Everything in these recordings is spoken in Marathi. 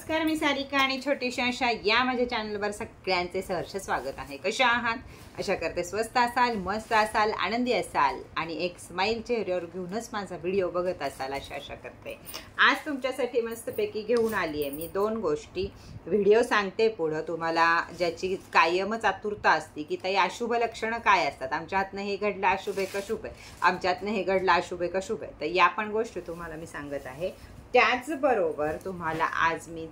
नमस्कार, मी सारिका आणि छोटीशी आशा या माझ्या चॅनलवर सगळ्यांचे सहर्ष स्वागत आहे। कशा आहात? आशा करते स्वस्त असाल, मस्त असाल, आनंदी असाल आणि एक स्माइल चेहऱ्यावर घेऊनच माझा व्हिडिओ बघत असाल अशा आशा करते। आज तुमच्यासाठी मस्तपैकी घेऊन आली आहे मी दोन गोष्टी। व्हिडिओ सांगते पुढे तुम्हाला, ज्याची कायमच आतुरता असते की ताई अशुभ लक्षणं काय असतात, आमच्या हातनं हे घडलं अशुभ आहे का शुभ आहे, आमच्या हातनं हे घडलं अशुभ आहे का शुभ आहे, तर या पण गोष्टी तुम्हाला मी सांगत आहे। त्याचबरोबर तुम्हाला आज मी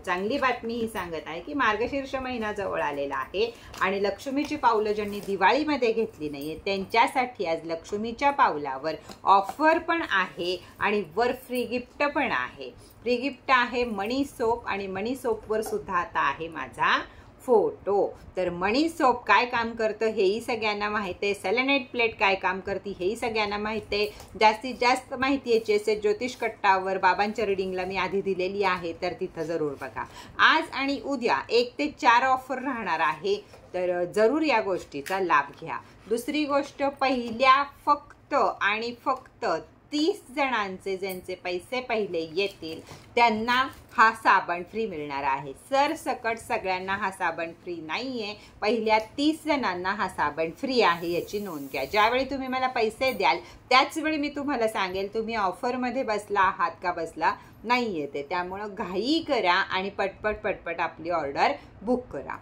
चांगली बातमी ही सांगत आहे की मार्गशीर्ष महिना जवळ आलेला आहे आणि लक्ष्मीची पावलं ज्यांनी दिवाळीमध्ये घेतली नाहीये त्यांच्यासाठी आज लक्ष्मीच्या पावलावर ऑफर पण आहे आणि वर फ्री गिफ्ट पण आहे। फ्री गिफ्ट आहे मणी सोप आणि मणी सोपवर सुद्धा आता आहे माझा फोटो। तर मणी सोप काय काम करतं हेही सगळ्यांना माहिती आहे, सेलेनाइट प्लेट काय काम करते हेही सगळ्यांना माहिती आहे। जास्तीत जास्त माहिती याची असे ज्योतिष कट्टावर बाबांच्या रीडिंगला मी आधी दिलेली आहे, तर तिथं जरूर बघा। आज आणि उद्या 1 ते 4 ऑफर राहणार आहे, तर जरूर या गोष्टीचा लाभ घ्या। दुसरी गोष्ट, पहिल्या फक्त आणि फक्त 30 जणांचे ज्यांचे पैसे पहिले येतील त्यांना हा साबण फ्री मिळणार आहे। सरसकट सगळ्यांना हा साबण फ्री नाहीये, पहिल्या 30 जणांना हा साबण फ्री आहे, याची नोंद घ्या। ज्यावेळी तुम्ही मला पैसे द्याल त्याच वेळी मी तुम्हाला सांगेल तुम्ही ऑफरमध्ये बसला आहात का बसला नाहीये ते, त्यामुळं घाई करा आणि पटपट पटपट आपली ऑर्डर बुक करा।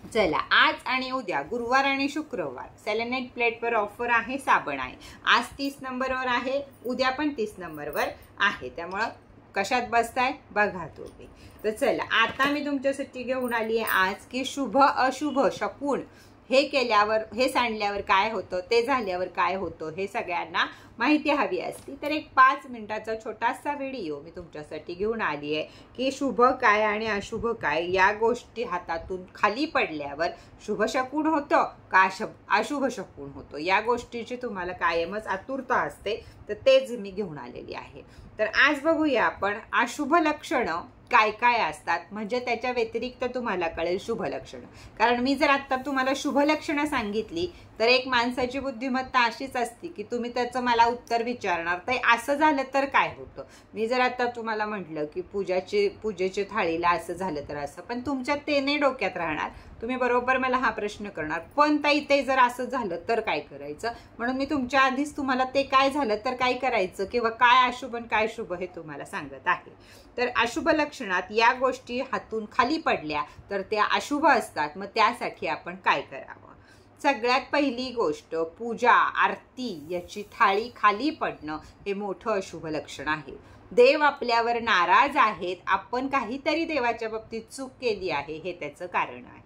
चला, आज आणि उद्या गुरुवार आणि शुक्रवार सेलेनाइट प्लेटवर ऑफर आहे, साबण आहे। आज 30 नंबरवर आहे, उद्या पण 30 नंबरवर आहे, त्यामुळं कशात बसताय बघा तुम्ही। तर चला, आता मी तुमच्यासाठी घेऊन आली आहे आज की शुभ अशुभ शकुन हे केल्यावर, हे सांडल्यावर काय होतं, ते झाल्यावर काय होतं, हे सगळ्यांना माहिती हवी असती तर एक 5 मिनिटाचा छोटासा व्हिडिओ मी तुमच्यासाठी घेऊन आली आहे की शुभ काय आणि अशुभ काय, या गोष्टी हातातून खाली पडल्यावर शुभ शकुन होतं का अशुभ शकुन होतं, या गोष्टीची तुम्हाला कायमच आतुरता असते, तर तेच मी घेऊन आलेली आहे। तर आज बघूया आपण अशुभ लक्षणं काय काय असतात, म्हणजे त्याच्या व्यतिरिक्त तुम्हाला कळेल शुभ लक्षणं। कारण मी जर आता तुम्हाला शुभ लक्षणं सांगितली तर एक माणसाची बुद्धिमत्ता अशीच असते की तुम्ही त्याचं मला उत्तर विचारणार तर असं झालं तर काय होतं। मी जर आता तुम्हाला म्हटलं की पूजेच्या थाळीला असं झालं तर असं, पण तुमच्या ते नाही डोक्यात राहणार, तुम्ही बरोबर मला हा प्रश्न करणार, पण ताई ते जर असं झालं तर काय करायचं, म्हणून मी तुमच्या आधीच तुम्हाला ते काय झालं तर काय करायचं किंवा काय अशुभ आणि काय शुभ हे तुम्हाला सांगत आहे। तर अशुभ लक्षणात या गोष्टी हातून खाली पडल्या तर त्या अशुभ असतात, मग त्यासाठी आपण काय करावं। सगळ्यात पहिली गोष्ट, पूजा आरती याची थाळी खाली पडणं हे मोठं अशुभ लक्षण आहे। देव आपल्यावर नाराज आहेत, आपण काहीतरी देवाच्या बाबतीत चूक केली आहे हे त्याचं कारण आहे।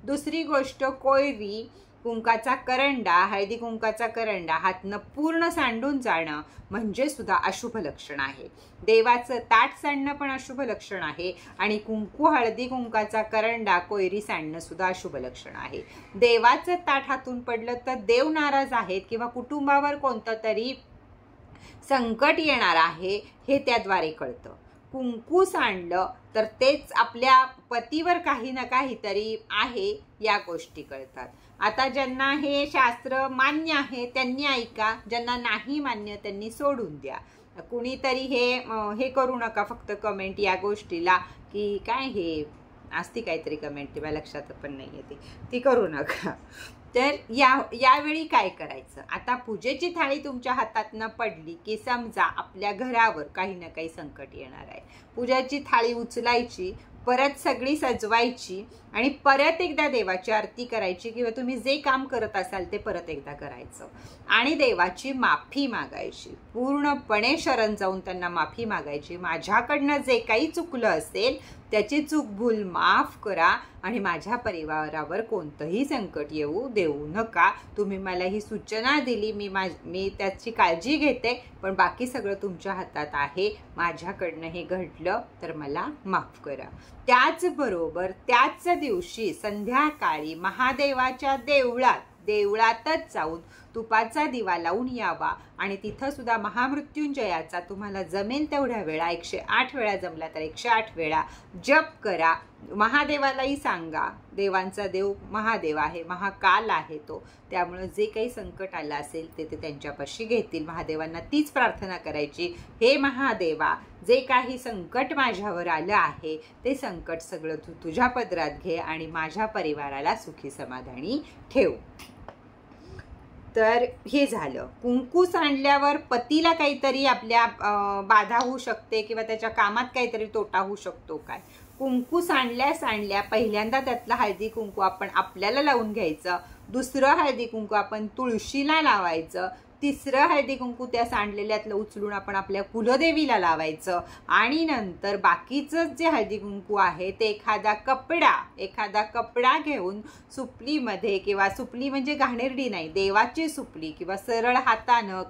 दुसरी गोष्ट, कोयरी कुंकाचा करंडा, हळदी कुंकाचा करंडा हातनं पूर्ण सांडून जाणं म्हणजे सुद्धा अशुभ लक्षण आहे। देवाचं ताट सांडणं पण अशुभ लक्षण आहे आणि कुंकू हळदी कुंकाचा करंडा कोयरी सांडणं सुद्धा अशुभ लक्षण आहे। देवाचं ताट हातून पडलं तर देव नाराज आहेत किंवा कुटुंबावर कोणतं तरी संकट येणार आहे हे त्याद्वारे कळतं। कुंकू सांडलं तर तेच आपल्या पतीवर काही ना काहीतरी आहे या गोष्टी कळतात। आता ज्यांना हे शास्त्र मान्य आहे त्यांनी ऐका, ज्यांना नाही मान्य त्यांनी सोडून द्या। कुणीतरी हे करू नका फक्त कमेंट या गोष्टीला की काय हे असती काहीतरी कमेंट, ती मला लक्षात पण नाही येते, ती करू नका। तर यावेळी काय करायचं, आता पूजेची थाळी तुमच्या हातातनं पडली की समजा आपल्या घरावर काही ना काही संकट येणार आहे, पूजाची थाळी उचलायची, परत सगळी सजवायची आणि परत एकदा देवाची आरती करायची किंवा तुम्ही जे काम करत असाल ते परत एकदा करायचं आणि देवाची माफी मागायची, पूर्णपणे शरण जाऊन त्यांना माफी मागायची। माझ्याकडनं जे काही चुकलं असेल त्याची चूक भूल माफ करा आणि माझ्या परिवारावर कोणतंही संकट येऊ देऊ नका। तुम्ही मला ही सूचना दिली, मी त्याची काळजी घेते, पण बाकी सगळं तुमच्या हातात आहे, माझ्याकडनं हे घडलं तर मला माफ करा। त्याचबरोबर त्याच दिवशी संध्याकाळी महादेवाच्या देवळातच जाऊन तुपाचा दिवा लावून यावा आणि तिथं सुद्धा महामृत्युंजयाचा तुम्हाला जमेल तेवढ्या वेळा 108 वेळा जमला तर 108 वेळा जप करा. महादेवालाही सांगा, देवांचा देव महादेव आहे, महाकाल आहे तो, त्यामुळे जे काही संकट आलं असेल ते त्यांच्यापाशी घेतील. महादेवांना तीच प्रार्थना करायची, हे महादेवा जे काही संकट माझ्यावर आलं आहे ते संकट सगळं तू तुझ्या पदरात घे आणि माझ्या परिवाराला सुखी समाधानी ठेव. तर हे झालं. कुंकू सांडल्यावर पतीला काहीतरी आपल्या बाधा होऊ शकते किंवा त्याच्या कामात काहीतरी तोटा होऊ शकतो काय? कुंकू सांडल्या पहिल्यांदा त्यातलं हळदी कुंकू आपण आपल्याला लावून घ्यायचं, दुसरं हळदी कुंकू आपण तुळशीला लावायचं, तिसरं हळदी कुंकू त्या सांडलेल्यातलं उचलून आपण आपल्या कुलदेवीला लावायचं आणि नंतर बाकीचं जे हळदी कुंकू आहे ते एखादा कपडा घेऊन सुपलीमध्ये, किंवा सुपली म्हणजे घाणेरडी नाही, देवाची सुपली किंवा सरळ हातानं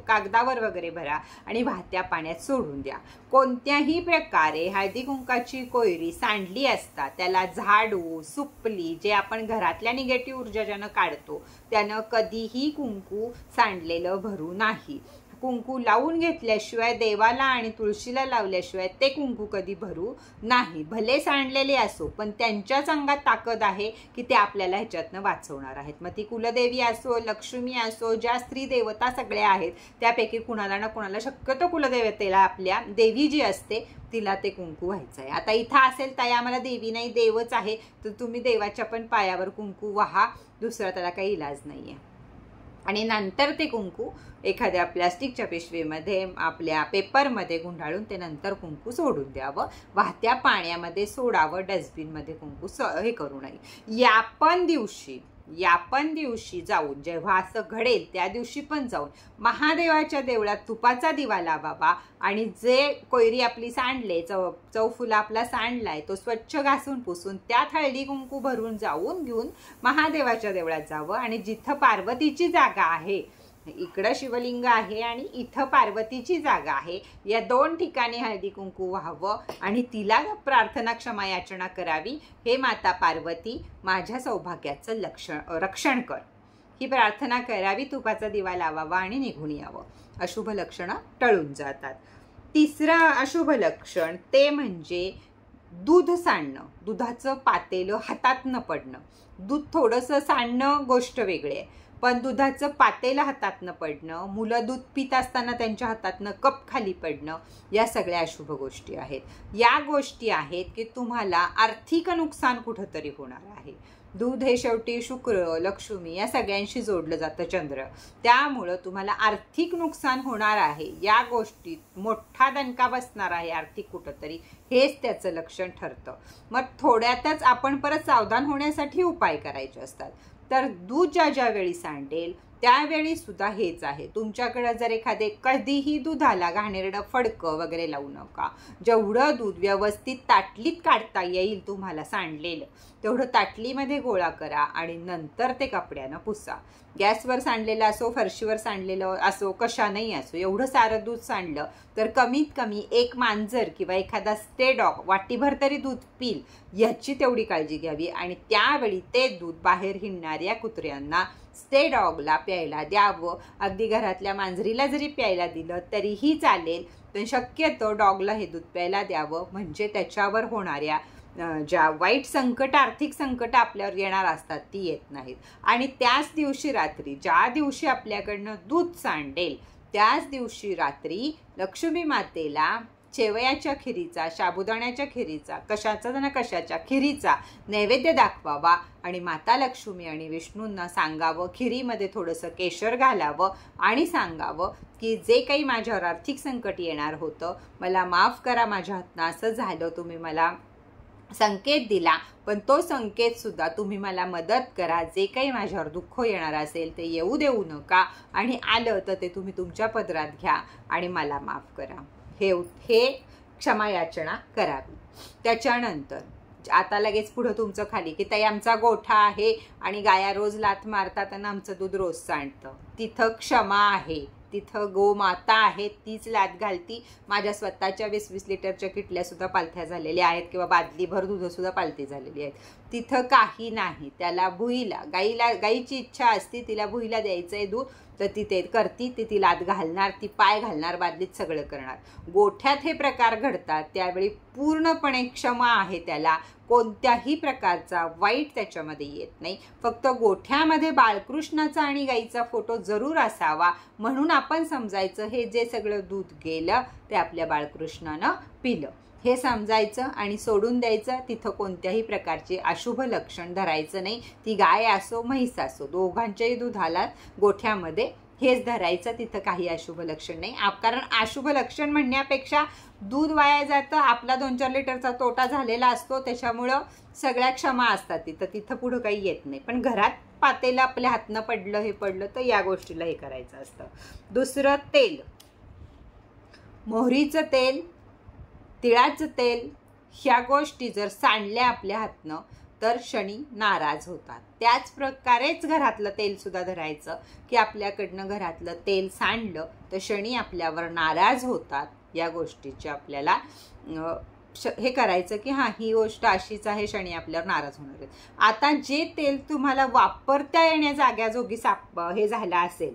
कागदावर वगैरे भरा आणि वाहत्या पाण्यात सोडून द्या. कोणत्याही प्रकारे हळदी कुंकाची कोयरी सांडली असता त्याला झाडू, सुपली, जे आपण घरातल्या निगेटिव्ह ऊर्जा ज्यानं काढतो त्यानं कधीही कुंकू सांडलेलं भरू नाही. कुंकू लावून घेतल्याशिवाय, देवाला आणि तुळशीला लावल्याशिवाय ते कुंकू कधी भरू नाही. भले सांडलेले असो पण त्यांच्याच अंगात ताकद आहे की ते आपल्याला ह्याच्यातनं वाचवणार आहेत. मग ती कुलदेवी असो, लक्ष्मी असो, ज्या स्त्री देवता सगळ्या आहेत त्यापैकी कुणाला ना कुणाला, शक्यतो कुलदेवतेला आपल्या देवी जी असते तिला ते कुंकू व्हायचं आहे. आता इथं असेल ताई आम्हाला देवी नाही देवच आहे, तर तुम्ही देवाच्या पण पायावर कुंकू वाहा, दुसरा त्याला काही इलाज नाही आहे. आणि नंतर ते कुंकू एखाद्या प्लास्टिकच्या पिशवीमध्ये आपल्या पेपरमध्ये गुंडाळून ते नंतर कुंकू सोडून द्यावं, वाहत्या पाण्यामध्ये सोडावं, डस्टबिनमध्ये कुंकू हे करू नये. यापन दिवशी जाऊन, जेव्हा असं घडेल त्या दिवशी पण जाऊन महादेवाच्या देवळात तुपाचा दिवा लावावा आणि जे कोयरी आपली सांडले, चौफुला आपला सांडलाय तो स्वच्छ घासून पुसून त्यात हळदी कुंकू भरून जाऊन घेऊन महादेवाच्या देवळात जावं. आणि जिथं पार्वतीची जागा आहे, इकडं शिवलिंग आहे आणि इथं पार्वतीची जागा आहे, या दोन ठिकाणी हळदी कुंकू व्हावं आणि तिला प्रार्थना क्षमा याचना करावी, हे माता पार्वती माझ्या सौभाग्याचं रक्षण कर, ही प्रार्थना करावी. तुपाचा दिवा लावावा आणि निघून यावं. अशुभ लक्षणं टळून जातात. तिसरं अशुभ लक्षण ते म्हणजे दूध सांडणं, दुधाचं पातेलं हातात न पडणं. दूध थोडंसं सांडणं गोष्ट वेगळी आहे, पण दुधाचं पातेलं हातातनं पडणं, मुलं दूध पित असताना त्यांच्या हातातनं कप खाली पडणं, या सगळ्या अशुभ गोष्टी आहेत. या गोष्टी आहेत की तुम्हाला आर्थिक नुकसान कुठंतरी होणार आहे. दूध हे शेवटी शुक्र, लक्ष्मी या सगळ्यांशी जोडलं जातं, चंद्र, त्यामुळं तुम्हाला आर्थिक नुकसान होणार आहे. या गोष्टीत मोठा दणका बसणार आहे आर्थिक कुठंतरी, हेच त्याचं लक्षण ठरतं. मग थोड्यातच आपण परत सावधान होण्यासाठी उपाय करायचे असतात. तर दूध ज्या वेळी सांडेल त्यावेळी सुद्धा हेच आहे. तुमच्याकडे जर कधीही दुधाला घाणेरडं फडकं वगैरे लावू नका. जेवढं दूध व्यवस्थित ताटलीत काढता येईल तुम्हाला सांडलेलं तेवढं ताटलीमध्ये गोळा करा आणि नंतर ते कपड्यानं पुसा. गॅसवर सांडलेलं असो, फरशीवर सांडलेलं असो, कशानंही असो, एवढं सारं दूध सांडलं तर कमीत कमी एक मांजर किंवा एखादा स्टे डॉग वाटीभर तरी दूध पिल, याची तेवढी काळजी घ्यावी. आणि त्यावेळी ते दूध बाहेर हिंडणाऱ्या कुत्र्यांना, स्टे डॉगला प्यायला द्यावं. अगदी घरातल्या मांजरीला जरी प्यायला दिलं तरीही चालेल, पण शक्यतो डॉगला हे दूध प्यायला द्यावं, म्हणजे त्याच्यावर होणाऱ्या ज्या वाईट संकट, आर्थिक संकट आपल्यावर येणार असतात ती येत नाहीत. आणि त्याच दिवशी रात्री, ज्या दिवशी आपल्याकडनं दूध सांडेल त्याच दिवशी रात्री लक्ष्मी मातेला शेवयाच्या खिरीचा, साबुदाण्याच्या खिरीचा, कशाच्या खिरीचा नैवेद्य दाखवावा आणि माता लक्ष्मी आणि विष्णूंना सांगावं, खिरीमध्ये थोडंसं केशर घालावं आणि सांगावं की जे काही माझ्यावर आर्थिक संकट येणार होतं मला माफ करा, माझ्या हातनं असं झालं, तुम्ही मला संकेत दिला पण तो संकेत सुद्धा तुम्ही मला मदत करा, जे काही माझ्यावर दुःख येणार असेल ते येऊ देऊ नका आणि आलं तर ते तुम्ही तुमच्या पदरात घ्या आणि मला माफ करा, हे क्षमा याचना करावी. त्याच्यानंतर आता लगेच पुढं तुमचं खाली की ताई आमचा गोठा आहे आणि गाया रोज लाथ मारतात आणि आमचं दूध रोज सांडतं, तिथं क्षमा आहे, तिथं गोमाता आहे तीच लाद घालती. माझ्या स्वतःच्या 20-20 लिटरच्या किटल्या सुद्धा पालथ्या झालेल्या आहेत किंवा बादलीभर दूध सुद्धा पालथी झालेली आहेत. तिथं काही नाही. त्याला भुईला गाईची इच्छा असती तिला भुईला द्यायचंय दूध तर ती ते करती, ती लाद घालणार, ती पाय घालणार, बादलीत सगळं करणार. गोठ्यात हे प्रकार घडतात त्यावेळी पूर्णपणे क्षमा आहे त्याला, कोणत्याही प्रकारचा वाईट त्याच्यामध्ये येत नाही. फक्त गोठ्यामध्ये बाळकृष्णाचा आणि गाईचा फोटो जरूर असावा म्हणून आपण समजायचं हे जे सगळं दूध गेलं ते आपल्या बाळकृष्णानं पिलं हे समजायचं आणि सोडून द्यायचं. तिथं कोणत्याही प्रकारचे अशुभ लक्षण धरायचं नाही. ती गाय असो म्हैस असो दोघांच्याही दुधाला गोठ्यामध्ये हेच धरायचं. तिथं काही अशुभ लक्षण नाही. कारण अशुभ लक्षण म्हणण्यापेक्षा दूध वाया जातं, आपला 2-4 लिटरचा तोटा झालेला असतो, त्याच्यामुळं सगळ्या क्षमा असतात तिथं पुढं काही येत नाही. पण घरात पातेलं आपल्या हातनं पडलं हे पडलं तर या गोष्टीला हे करायचं असतं. दुसरं तेल, मोहरीचं तेल, तिळाचं तेल ह्या गोष्टी जर सांडल्या आपल्या हातनं तर शनी नाराज होतात. त्याच प्रकारेच घरातलं तेल सुद्धा धरायचं की आपल्याकडनं घरातलं तेल सांडलं तर शनी आपल्यावर नाराज होतात. या गोष्टीचे आपल्याला हे करायचं की हां ही गोष्ट अशीच आहे, शनी आपल्यावर नाराज होणार आहेत. आता जे तेल तुम्हाला वापरता येण्या जाग्याजोगी हे झालं असेल,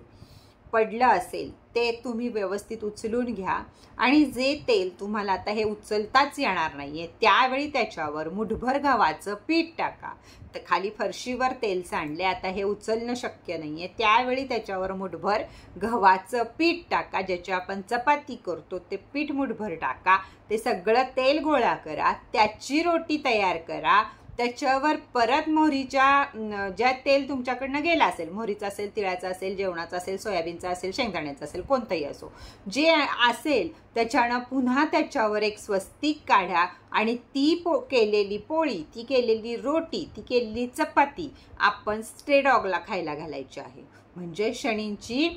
पडलं असेल ते तुम्ही व्यवस्थित उचलून घ्या. आणि जे तेल तुम्हाला आता हे उचलताच येणार नाहीये त्यावेळी त्याच्यावर मुठभर गव्हाचं पीठ टाका. तर खाली फरशीवर तेल सांडले, आता हे उचलणं शक्य नाहीये त्यावेळी त्याच्यावर मुठभर गव्हाचं पीठ टाका. ज्याची आपण चपाती करतो ते पीठ मुठभर टाका. ते सगळं तेल गोळा करा, त्याची रोटी तयार करा. त्याच्यावर परत मोहरीच्या ज्या तेल तुमच्याकडनं गेलं असेल, मोहरीचं असेल, तिळाचं असेल, जेवणाचं असेल, सोयाबीनचं असेल, शेंगदाण्याचं असेल, कोणतंही असो, जे असेल त्याच्यानं पुन्हा त्याच्यावर एक स्वस्तिक काढा आणि ती केलेली पोळी, ती केलेली रोटी, ती केलेली चपाती आपण स्ट्रे डॉगला खायला घालायची आहे. म्हणजे शनींची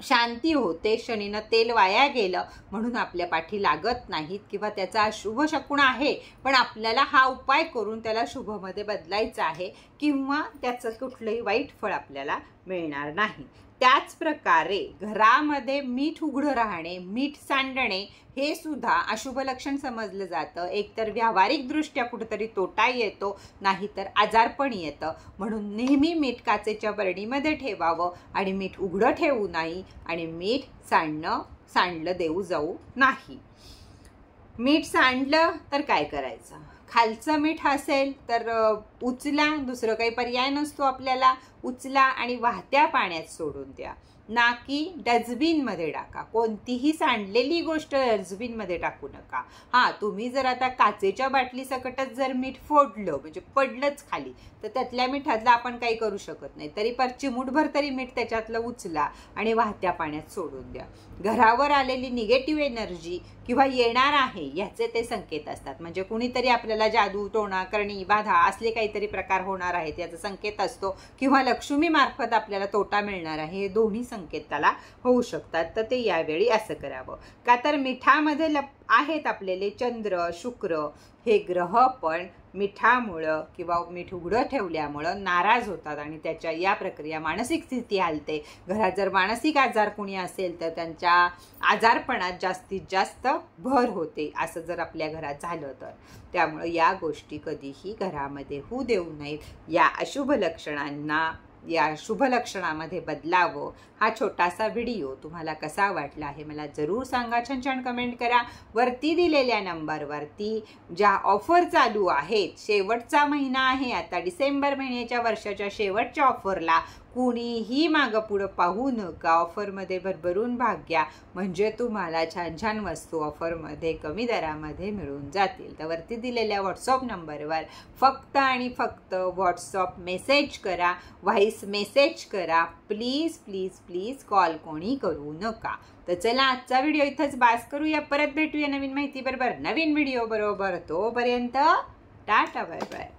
शांती होते. शनीनं तेल वाया गेलं म्हणून आपल्या पाठी लागत नाहीत किंवा त्याचा अशुभ शकुन आहे, पण आपल्याला हा उपाय करून त्याला शुभमध्ये बदलायचं आहे किंवा त्याचं कुठलंही वाईट फळ आपल्याला मिळणार नाही. त्याच प्रकारे घरामध्ये मीठ उघडं राहणे, मीठ सांडणे हे सुद्धा अशुभ लक्षण समजलं जातं. एकतर व्यावहारिकदृष्ट्या कुठेतरी तोटा येतो, नाहीतर आजारपण येतं. म्हणून नेहमी मीठ काचेच्या बरणीमध्ये ठेवावं आणि मीठ उघडं ठेवू नाही आणि मीठ सांडलं देऊ जाऊ नाही. मीठ सांडलं तर काय करायचं? खालचं मीठ असेल तर उचला, दुसरं काही पर्याय नसतो आपल्याला. उचला आणि वाहत्या पाण्यात सोडून द्या, ना की डस्टबिनमध्ये टाका. कोणतीही सांडलेली गोष्ट डस्टबिनमध्ये टाकू नका. हां, तुम्ही जर आता काचेच्या बाटली सकटच जर मीठ फोडलं म्हणजे पडलंच खाली तर त्यातल्या मिठातलं आपण काही करू शकत नाही. तरी पर चिमूटभर तरी मीठ त्याच्यातलं उचला आणि वाहत्या पाण्यात सोडून द्या. घरावर आलेली निगेटिव्ह एनर्जी किंवा येणार आहे ह्याचे ते संकेत असतात. म्हणजे कुणीतरी आपल्याला जादू, टोणा, करणी, बाधा असले काहीतरी प्रकार होणार आहेत याचा संकेत असतो किंवा लक्ष्मी मार्फत आपल्याला तोटा मिळणार आहे, हे दोन्ही संकेत त्याला होऊ शकतात. तर ते यावेळी असं करावं. का तर मिठामध्ये आहेत आपलेले चंद्र, शुक्र हे ग्रह पण मिठामुळं किंवा मीठ उघडं ठेवल्यामुळं नाराज होतात आणि त्याच्या या प्रक्रिया मानसिक स्थिती हालते. घरात जर मानसिक आजार कुणी असेल तर त्यांच्या आजारपणात जास्तीत जास्त भर होते, असं जर आपल्या घरात झालं तर. त्यामुळं या गोष्टी कधीही घरामध्ये होऊ देऊ नयेत. या अशुभ लक्षणांना या शुभ लक्षणामध्ये बदलावं. हा छोटासा व्हिडिओ तुम्हाला कसा वाटला हे मला जरूर सांगा. छान छान कमेंट करा. वरती दिलेल्या नंबरवरती ज्या ऑफर चालू आहेत, शेवटचा महिना आहे आता, डिसेंबर महिन्याच्या वर्षाच्या शेवटच्या ऑफरला कुणीही मागं पुढं पाहू नका. ऑफरमध्ये भरभरून भाग घ्या, म्हणजे तुम्हाला छान छान वस्तू ऑफरमध्ये कमी दरामध्ये मिळून जातील. तर वरती दिलेल्या व्हॉट्सअप नंबरवर फक्त आणि फक्त व्हॉट्सअप मेसेज करा, व्हॉइस मेसेज करा. प्लीज प्लीज प्लीज कॉल कोणी करू नका. तर चला आजचा व्हिडिओ इथंच बास करूया. परत भेटूया नवीन माहिती बरोबर, नवीन व्हिडिओ बरोबर. तोपर्यंत टाटा, बाय बाय.